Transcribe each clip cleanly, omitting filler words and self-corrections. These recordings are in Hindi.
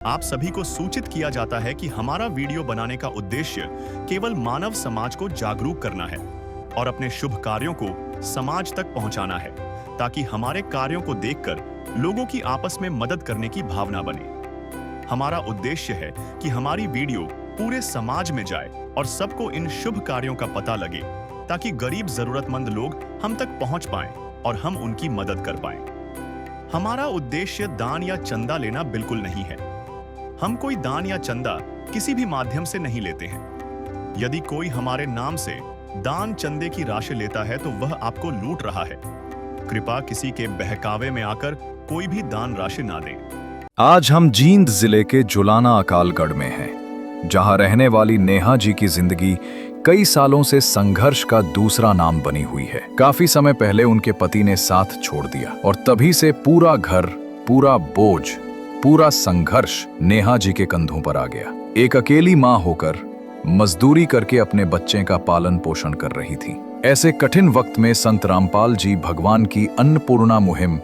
आप सभी को सूचित किया जाता है कि हमारा वीडियो बनाने का उद्देश्य केवल मानव समाज को जागरूक करना है और अपने शुभ कार्यों को समाज तक पहुंचाना है, ताकि हमारे कार्यों को देखकर लोगों की आपस में मदद करने की भावना बने। हमारा उद्देश्य है कि हमारी वीडियो पूरे समाज में जाए और सबको इन शुभ कार्यों का पता लगे, ताकि गरीब जरूरतमंद लोग हम तक पहुंच पाएं और हम उनकी मदद कर पाएं। हमारा उद्देश्य दान या चंदा लेना बिल्कुल नहीं है। हम कोई दान या चंदा किसी भी माध्यम से नहीं लेते हैं। यदि कोई हमारे नाम से दान चंदे की राशि लेता है तो वह आपको लूट रहा है। कृपया किसी के बहकावे में आकर कोई भी दान राशि ना दें। आज हम जींद जिले के जुलाना अकालगढ़ में हैं, जहां रहने वाली नेहा जी की जिंदगी कई सालों से संघर्ष का दूसरा नाम बनी हुई है। काफी समय पहले उनके पति ने साथ छोड़ दिया और तभी से पूरा घर, पूरा बोझ, पूरा संघर्ष नेहा जी के कंधों पर आ गया। एक अकेली मां होकर मजदूरी करके अपने बच्चे का पालन पोषण कर रही थी। ऐसे कठिन वक्त में संत रामपाल जी भगवान की अन्नपूर्णा मुहिम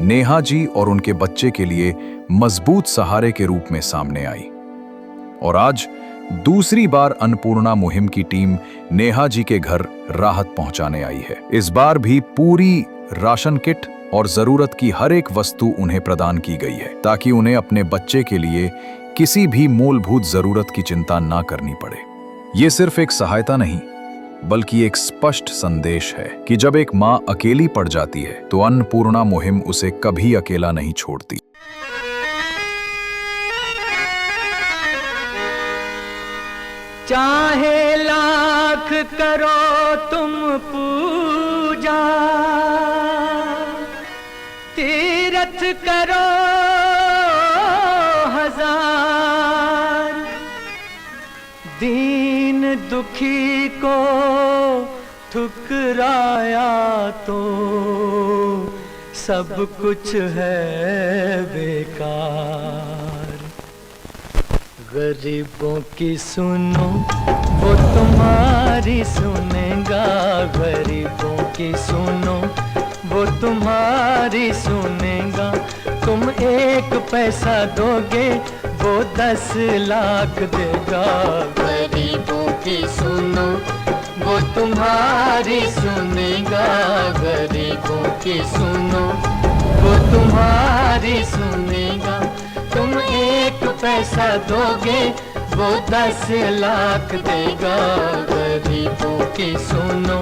नेहा जी और उनके बच्चे के लिए मजबूत सहारे के रूप में सामने आई। और आज दूसरी बार अन्नपूर्णा मुहिम की टीम नेहा जी के घर राहत पहुंचाने आई है। इस बार भी पूरी राशन किट और जरूरत की हर एक वस्तु उन्हें प्रदान की गई है, ताकि उन्हें अपने बच्चे के लिए किसी भी मूलभूत जरूरत की चिंता ना करनी पड़े। ये सिर्फ एक सहायता नहीं, बल्कि एक स्पष्ट संदेश है कि जब एक मां अकेली पड़ जाती है तो अन्नपूर्णा मुहिम उसे कभी अकेला नहीं छोड़ती। चाहे लाख करो तुम पूजा, तीरथ करो हजार, दीन दुखी को ठुकराया तो सब कुछ है बेकार। गरीबों की सुनो वो तुम्हारी सुनेगा, गरीबों की सुनो वो तुम्हारी सुनेगा। तुम 1 पैसा दोगे वो 10 लाख देगा। गरीबों की सुनो वो तुम्हारी सुनेगा, गरीबों की सुनो वो तुम्हारी सुनेगा। तुम 1 पैसा दोगे वो 10 लाख देगा। गरीबों की सुनो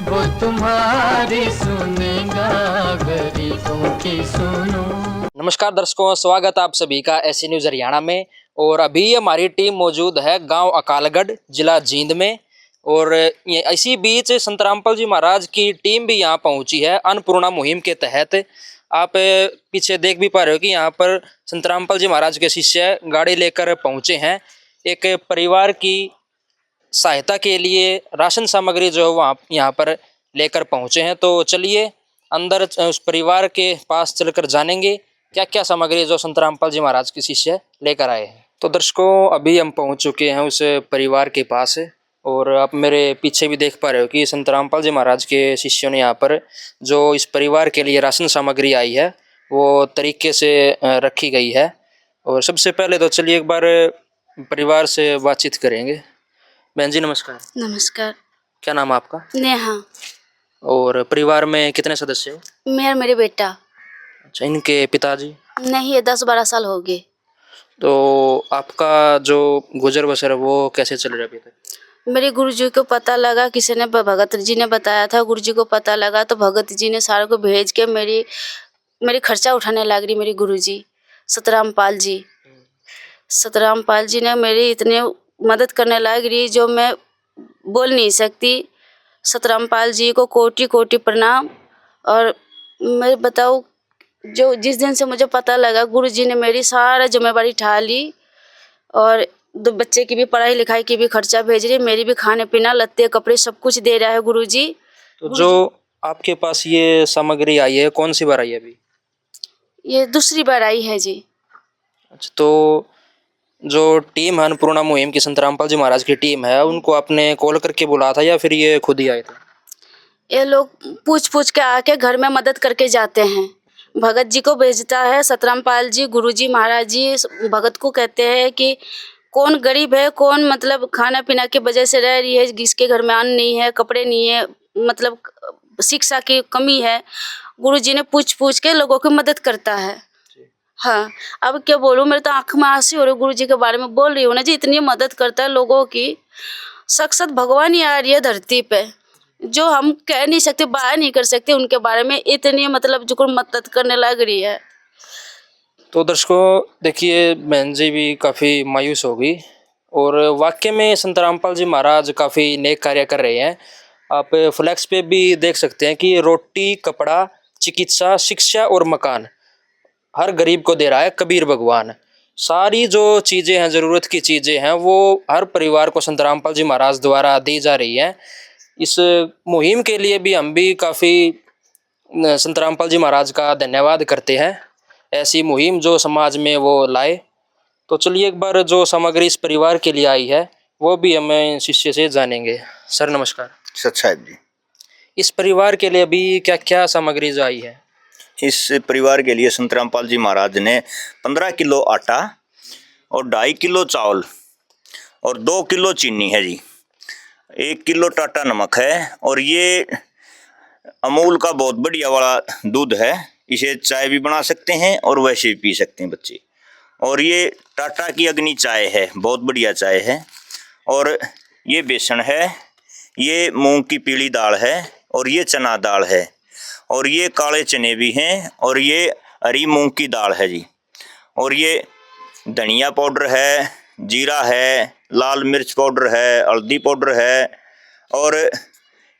वो तुम्हारी सुनेगा, गरीबों की सुनो। नमस्कार दर्शकों, स्वागत आप सभी का ऐसी न्यूज़ हरियाणा में। और अभी हमारी टीम मौजूद है गांव अकालगढ़, जिला जींद में। और इसी बीच संत रामपाल जी महाराज की टीम भी यहां पहुंची है अन्नपूर्णा मुहिम के तहत। आप पीछे देख भी पा रहे हो कि यहाँ पर संत रामपाल जी महाराज के शिष्य गाड़ी लेकर पहुंचे हैं। एक परिवार की सहायता के लिए राशन सामग्री जो है वहाँ यहाँ पर लेकर पहुंचे हैं। तो चलिए अंदर उस परिवार के पास चलकर जानेंगे क्या क्या सामग्री जो संत रामपाल जी महाराज के शिष्य लेकर आए हैं। तो दर्शकों, अभी हम पहुंच चुके हैं उस परिवार के पास, और आप मेरे पीछे भी देख पा रहे हो कि संत रामपाल जी महाराज के शिष्यों ने यहाँ पर जो इस परिवार के लिए राशन सामग्री आई है वो तरीके से रखी गई है। और सबसे पहले तो चलिए एक बार परिवार से बातचीत करेंगे। बहन जी नमस्कार। नमस्कार। क्या नाम है आपका? नेहा। और परिवार में कितने सदस्य हो? मेरे बेटा। अच्छा, इनके पिताजी? नहीं, 10-12 साल हो गए। तो आपका जो गुजर बसर है वो कैसे चल रहा है अभी तक? मेरे गुरुजी को पता लगा, किसी ने, भगत जी ने बताया था, गुरुजी को पता लगा तो भगत जी ने सारे को भेज के मेरी खर्चा उठाने लग रही। मेरी गुरुजी सतरामपाल जी ने मेरी इतने मदद करने लग रही जो मैं बोल नहीं सकती। सतरामपाल जी को कोटि कोटि प्रणाम। और मैं बताऊँ, जो जिस दिन से मुझे पता लगा गुरुजी ने मेरी सारा जिम्मेवारी उठा ली, और 2 बच्चे की भी पढ़ाई लिखाई की भी खर्चा भेज रही, मेरी भी खाने पीना लत्ते कपड़े सब कुछ दे रहा है गुरुजी। तो जो आपके पास ये सामग्री आई है कौन सी बार आई है अभी? ये दूसरी बार आई है जी। अच्छा, तो जो टीम है अन्नपूर्णा मुहिम की, संत रामपाल जी महाराज की टीम है, उनको आपने कॉल करके बुलाया था या फिर ये खुद ही आए थे? ये लोग पूछ के आके घर में मदद करके जाते हैं। भगत जी को भेजता है। सतरामपाल जी, गुरुजी महाराज जी भगत को कहते हैं कि कौन गरीब है, कौन मतलब खाना पीना की वजह से रह रही है, जिसके घर में अन्न नहीं है, कपड़े नहीं है, मतलब शिक्षा की कमी है। गुरुजी ने पूछ पूछ के लोगों की मदद करता है। हाँ, अब क्या बोलूँ, मेरे तो आँख में आंसू हो रहे गुरुजी के बारे में बोल रही हूँ ना जी। इतनी मदद करता है लोगों की, साक्षात भगवान ही आ रही है धरती पे, जो हम कह नहीं सकते, बयान नहीं कर सकते उनके बारे में। इतनी मतलब जो मदद करने लग रही है। तो दर्शकों देखिए, बहन जी भी काफ़ी मायूस हो गई और वाकई में संत रामपाल जी महाराज काफ़ी नेक कार्य कर रहे हैं। आप फ्लैक्स पे भी देख सकते हैं कि रोटी, कपड़ा, चिकित्सा, शिक्षा और मकान हर गरीब को दे रहा है कबीर भगवान। सारी जो चीज़ें हैं, ज़रूरत की चीज़ें हैं, वो हर परिवार को संत रामपाल जी महाराज द्वारा दी जा रही हैं। इस मुहिम के लिए भी हम भी काफ़ी संत रामपाल जी महाराज का धन्यवाद करते हैं, ऐसी मुहिम जो समाज में वो लाए। तो चलिए एक बार जो सामग्री इस परिवार के लिए आई है वो भी हमें शिष्य से जानेंगे। सर नमस्कार। सच साहब जी, इस परिवार के लिए अभी क्या क्या सामग्री जो आई है? इस परिवार के लिए संत रामपाल जी महाराज ने 15 किलो आटा और 2.5 किलो चावल और 2 किलो चीनी है जी, 1 किलो टाटा नमक है, और ये अमूल का बहुत बढ़िया वाला दूध है। इसे चाय भी बना सकते हैं और वैसे भी पी सकते हैं बच्चे। और ये टाटा की अग्नि चाय है, बहुत बढ़िया चाय है। और ये बेसन है, ये मूंग की पीली दाल है, और ये चना दाल है, और ये काले चने भी हैं, और ये हरी मूंग की दाल है जी। और ये धनिया पाउडर है, जीरा है, लाल मिर्च पाउडर है, हल्दी पाउडर है, और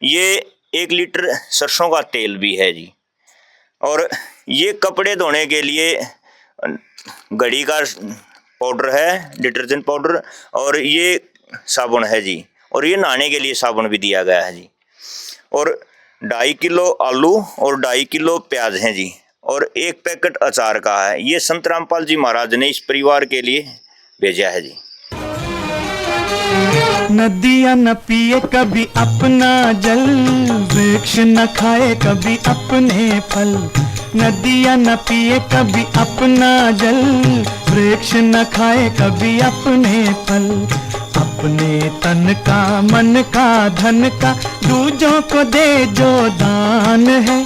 ये 1 लीटर सरसों का तेल भी है जी। और ये कपड़े धोने के लिए घड़ी का पाउडर है, डिटर्जेंट पाउडर, और ये साबुन है जी। और ये नहाने के लिए साबुन भी दिया गया है जी। और 2.5 किलो आलू और 2.5 किलो प्याज हैं जी, और 1 पैकेट अचार का है। ये संत रामपाल जी महाराज ने इस परिवार के लिए भेजा है जी। नदियाँ न पिए कभी अपना जल, वृक्ष न खाए कभी अपने फल। नदियाँ न पिए कभी अपना जल, वृक्ष न खाए कभी अपने फल। अपने तन का, मन का, धन का दूजों को दे जो दान है,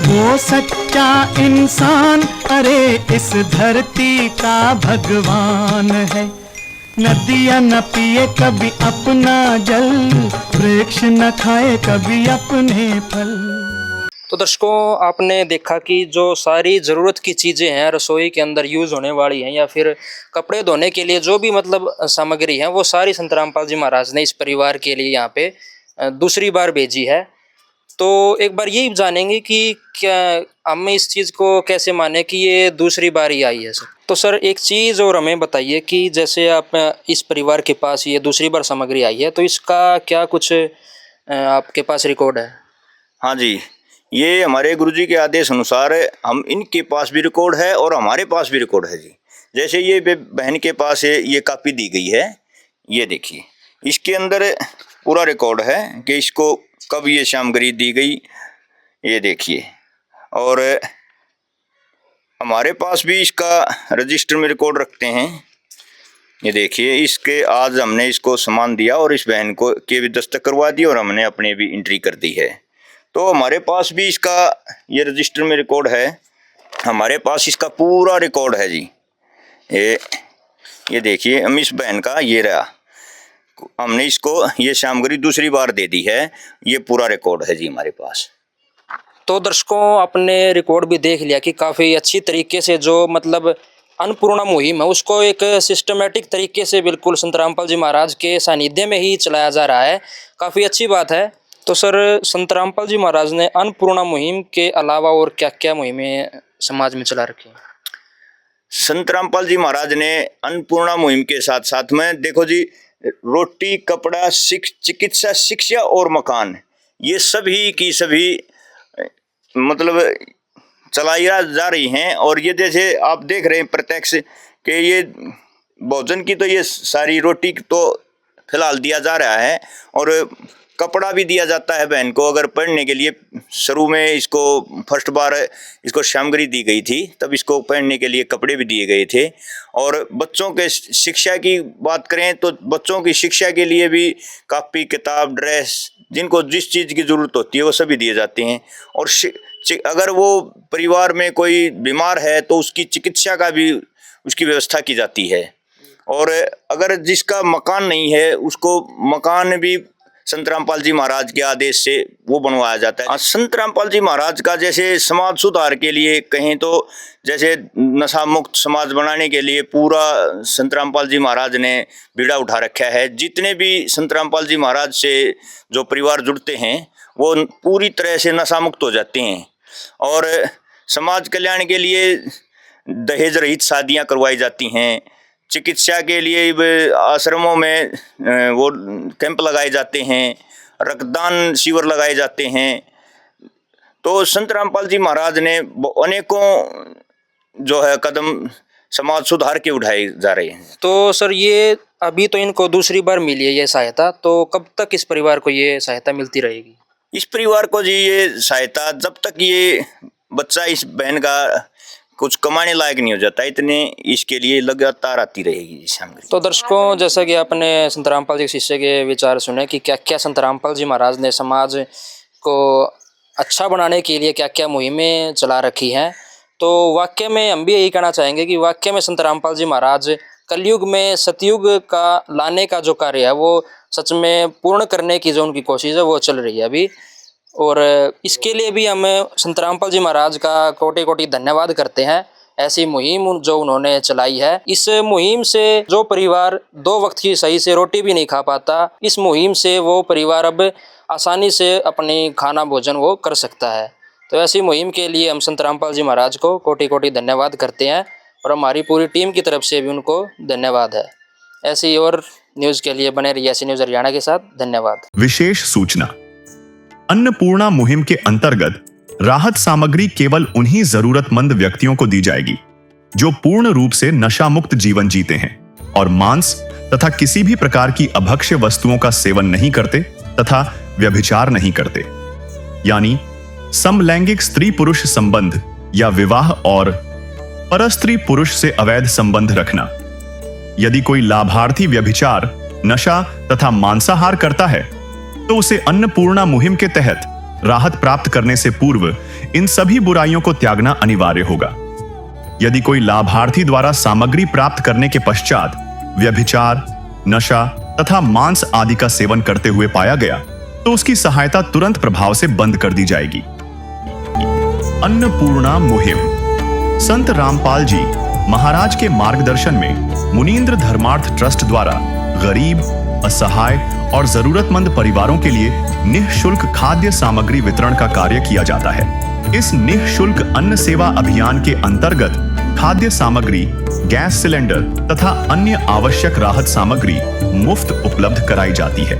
वो सच्चा इंसान, अरे इस धरती का भगवान है। नदियाँ न पिए कभी अपना जल, वृक्ष न खाए कभी अपने फल। तो दर्शकों आपने देखा कि जो सारी ज़रूरत की चीज़ें हैं रसोई के अंदर यूज़ होने वाली हैं, या फिर कपड़े धोने के लिए जो भी मतलब सामग्री है, वो सारी संत रामपाल जी महाराज ने इस परिवार के लिए यहाँ पे दूसरी बार भेजी है। तो एक बार यही जानेंगे कि क्या हम इस चीज़ को कैसे माने कि ये दूसरी बार ही आई है सर। तो सर एक चीज़ और हमें बताइए कि जैसे आप इस परिवार के पास ये दूसरी बार सामग्री आई है, तो इसका क्या कुछ आपके पास रिकॉर्ड है? हाँ जी, ये हमारे गुरुजी के आदेश अनुसार हम इनके पास भी रिकॉर्ड है और हमारे पास भी रिकॉर्ड है जी। जैसे ये बहन के पास ये कापी दी गई है, ये देखिए, इसके अंदर पूरा रिकॉर्ड है कि इसको कब ये सामग्री दी गई, ये देखिए। और हमारे पास भी इसका रजिस्टर में रिकॉर्ड रखते हैं, ये देखिए। इसके आज हमने इसको सामान दिया और इस बहन को के भी दस्तखत करवा दी और हमने अपने भी एंट्री कर दी है। तो हमारे पास भी इसका ये रजिस्टर में रिकॉर्ड है, हमारे पास इसका पूरा रिकॉर्ड है जी। ये देखिए, हम इस बहन का ये रहा, हमने इसको ये सामग्री दूसरी बार दे दी है, ये पूरा रिकॉर्ड है जी हमारे पास। तो दर्शकों आपने रिकॉर्ड भी देख लिया कि काफ़ी अच्छी तरीके से जो मतलब अन्नपूर्णा मुहिम है उसको एक सिस्टमेटिक तरीके से बिल्कुल संत रामपाल जी महाराज के सानिध्य में ही चलाया जा रहा है, काफ़ी अच्छी बात है। तो सर संत रामपाल जी महाराज ने अन्नपूर्णा मुहिम के अलावा और क्या क्या मुहिमें समाज में चला रखी हैं? संत रामपाल जी महाराज ने अन्नपूर्णा मुहिम के साथ साथ में देखो जी, रोटी, कपड़ा, चिकित्सा, शिक्षा और मकान, ये सभी की सभी मतलब चलाई जा रही हैं। और ये जैसे आप देख रहे हैं प्रत्यक्ष कि ये भोजन की तो ये सारी रोटी तो फिलहाल दिया जा रहा है, और कपड़ा भी दिया जाता है बहन को अगर पहनने के लिए। शुरू में इसको फर्स्ट बार इसको सामग्री दी गई थी, तब इसको पहनने के लिए कपड़े भी दिए गए थे। और बच्चों के शिक्षा की बात करें तो बच्चों की शिक्षा के लिए भी कॉपी किताब ड्रेस जिनको जिस चीज़ की ज़रूरत होती है वो सभी दिए जाते हैं। और अगर वो परिवार में कोई बीमार है तो उसकी चिकित्सा का भी उसकी व्यवस्था की जाती है। और अगर जिसका मकान नहीं है उसको मकान भी संत रामपाल जी महाराज के आदेश से वो बनवाया जाता है। संत रामपाल जी महाराज का जैसे समाज सुधार के लिए कहें तो जैसे नशा मुक्त समाज बनाने के लिए पूरा संत रामपाल जी महाराज ने बीड़ा उठा रखा है। जितने भी संत रामपाल जी महाराज से जो परिवार जुड़ते हैं वो पूरी तरह से नशा मुक्त हो जाते हैं। और समाज कल्याण के लिए दहेज रहित शादियाँ करवाई जाती हैं। चिकित्सा के लिए आश्रमों में वो कैंप लगाए जाते हैं, रक्तदान शिविर लगाए जाते हैं। तो संत रामपाल जी महाराज ने अनेकों जो है कदम समाज सुधार के उठाए जा रहे हैं। तो सर ये अभी तो इनको दूसरी बार मिली है ये सहायता, तो कब तक इस परिवार को ये सहायता मिलती रहेगी? इस परिवार को जी ये सहायता जब तक ये बच्चा इस बहन का कुछ कमाने लायक नहीं हो जाता इतने इसके लिए लगातार आती रहेगी सामग्री। तो दर्शकों, जैसा कि आपने संत रामपाल जी के शिष्य के विचार सुने कि क्या क्या संत रामपाल जी महाराज ने समाज को अच्छा बनाने के लिए क्या क्या मुहिमें चला रखी हैं, तो वाकई में हम भी यही कहना चाहेंगे कि वाकई में संत रामपाल जी महाराज कलयुग में सतयुग का लाने का जो कार्य है वो सच में पूर्ण करने की जो उनकी कोशिश है वो चल रही है अभी। और इसके लिए भी हम संत रामपाल जी महाराज का कोटि कोटि धन्यवाद करते हैं। ऐसी मुहिम जो उन्होंने चलाई है, इस मुहिम से जो परिवार 2 वक्त की सही से रोटी भी नहीं खा पाता, इस मुहिम से वो परिवार अब आसानी से अपनी खाना भोजन वो कर सकता है। तो ऐसी मुहिम के लिए हम संत रामपाल जी महाराज को कोटि कोटि धन्यवाद करते हैं और हमारी पूरी टीम की तरफ से भी उनको धन्यवाद है। ऐसी और न्यूज़ के लिए बने रहिए ऐसी न्यूज़ हरियाणा के साथ। धन्यवाद। विशेष सूचना, अन्नपूर्णा मुहिम के अंतर्गत राहत सामग्री केवल उन्हीं जरूरतमंद व्यक्तियों को दी जाएगी जो पूर्ण रूप से नशा मुक्त जीवन जीते हैं और मांस तथा किसी भी प्रकार की अभक्ष्य वस्तुओं का सेवन नहीं करते तथा व्यभिचार नहीं करते, यानी समलैंगिक स्त्री पुरुष संबंध या विवाह और परस्त्री पुरुष से अवैध संबंध रखना। यदि कोई लाभार्थी व्यभिचार, नशा तथा मांसाहार करता है तो उसे अन्नपूर्णा मुहिम के तहत राहत प्राप्त करने से पूर्व इन सभी बुराइयों को त्यागना अनिवार्य होगा। यदि कोई लाभार्थी द्वारा सामग्री प्राप्त करने के पश्चात व्यभिचार, नशा तथा मांस आदि का सेवन करते हुए पाया गया तो उसकी सहायता तुरंत प्रभाव से बंद कर दी जाएगी। अन्नपूर्णा मुहिम संत रामपाल जी महाराज के मार्गदर्शन में मुनींद्र धर्मार्थ ट्रस्ट द्वारा गरीब, असहाय और जरूरतमंद परिवारों के लिए निःशुल्क खाद्य सामग्री वितरण का कार्य किया जाता है। इस निःशुल्क अन्न सेवा अभियान के अंतर्गत खाद्य सामग्री, गैस सिलेंडर तथा अन्य आवश्यक राहत सामग्री मुफ्त उपलब्ध कराई जाती है।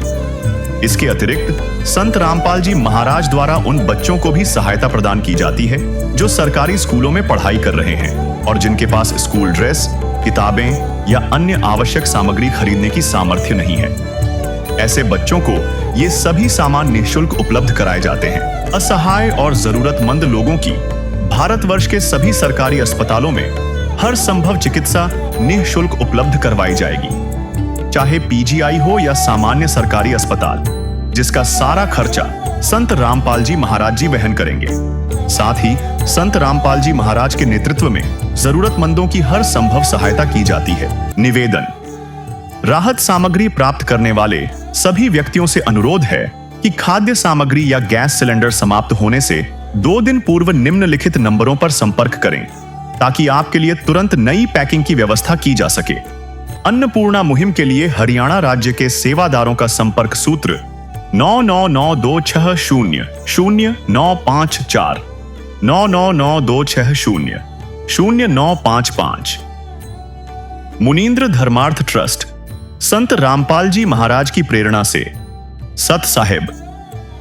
इसके अतिरिक्त संत रामपाल जी महाराज द्वारा उन बच्चों को भी सहायता प्रदान की जाती है जो सरकारी स्कूलों में पढ़ाई कर रहे हैं और जिनके पास स्कूल ड्रेस, किताबें या अन्य आवश्यक सामग्री खरीदने की सामर्थ्य नहीं है। ऐसे बच्चों को ये सभी सामान निःशुल्क उपलब्ध कराए जाते हैं। असहाय और जरूरतमंद लोगों की भारतवर्ष के सभी सरकारी अस्पतालों में हर संभव चिकित्सा निःशुल्क उपलब्ध करवाई जाएगी, चाहे पीजीआई हो या सामान्य सरकारी अस्पताल, जिसका सारा खर्चा संत रामपाल जी महाराज जी वहन करेंगे। साथ ही संत रामपाल जी महाराज के नेतृत्व में जरूरतमंदों की हर संभव सहायता की जाती है। निवेदन, राहत सामग्री प्राप्त करने वाले सभी व्यक्तियों से अनुरोध है कि खाद्य सामग्री या गैस सिलेंडर समाप्त होने से 2 दिन पूर्व निम्नलिखित नंबरों पर संपर्क करें ताकि आपके लिए तुरंत नई पैकिंग की व्यवस्था की जा सके। अन्नपूर्णा मुहिम के लिए हरियाणा राज्य के सेवादारों का संपर्क सूत्र 9992600954 9992600955। मुनींद्र धर्मार्थ ट्रस्ट संत रामपाल जी महाराज की प्रेरणा से सत साहिब